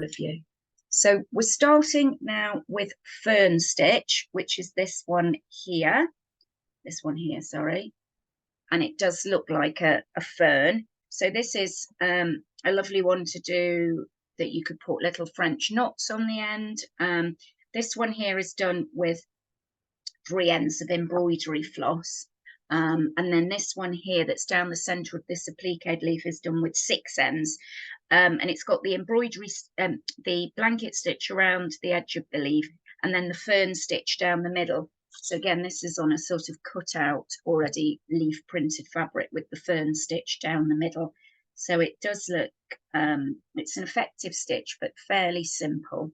of you. So we're starting now with fern stitch, which is this one here, sorry, and it does look like a fern. So this is a lovely one to do that you could put little French knots on the end. This one here is done with 3 ends of embroidery floss. And then this one here that's down the center of this appliqued leaf is done with 6 ends. And it's got the embroidery, the blanket stitch around the edge of the leaf, and then the fern stitch down the middle. So again, this is on a sort of cut out already leaf printed fabric with the fern stitch down the middle. So it does look, it's an effective stitch, but fairly simple.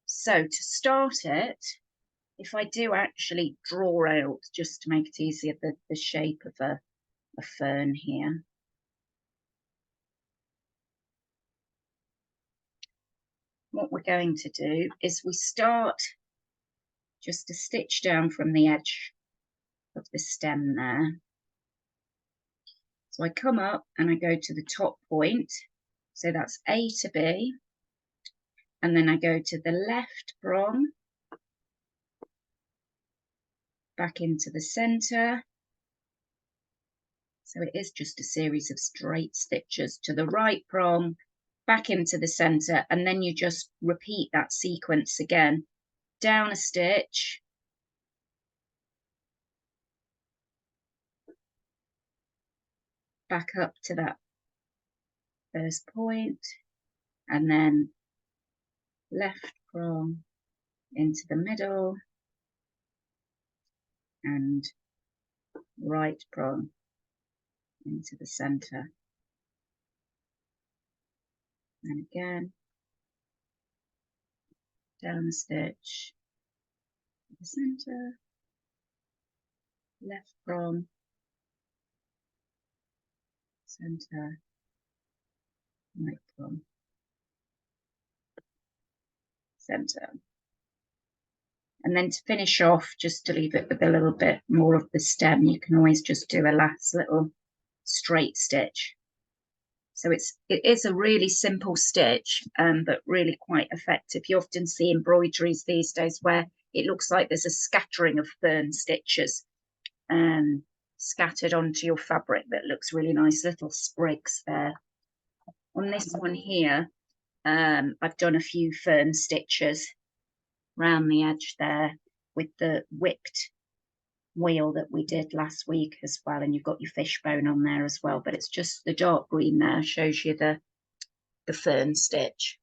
So to start it, if I do actually draw out, just to make it easier, the shape of a fern here. What we're going to do is we start just a stitch down from the edge of the stem there. So I come up and I go to the top point. So that's A to B. And then I go to the left prong, back into the center. So it is just a series of straight stitches to the right prong, back into the center, and then you just repeat that sequence again. Down a stitch, back up to that first point, and then left prong into the middle, and right prong into the center. And again, down the stitch, to the center, left prong, center, right prong, center. And then to finish off, just to leave it with a little bit more of the stem, you can always just do a last little straight stitch. So it is a really simple stitch, but really quite effective. You often see embroideries these days where it looks like there's a scattering of fern stitches scattered onto your fabric that looks really nice, little sprigs there. On this one here, I've done a few fern stitches around the edge there with the whipped wheel that we did last week as well, and you've got your fishbone on there as well, but it's just the dark green there shows you the fern stitch.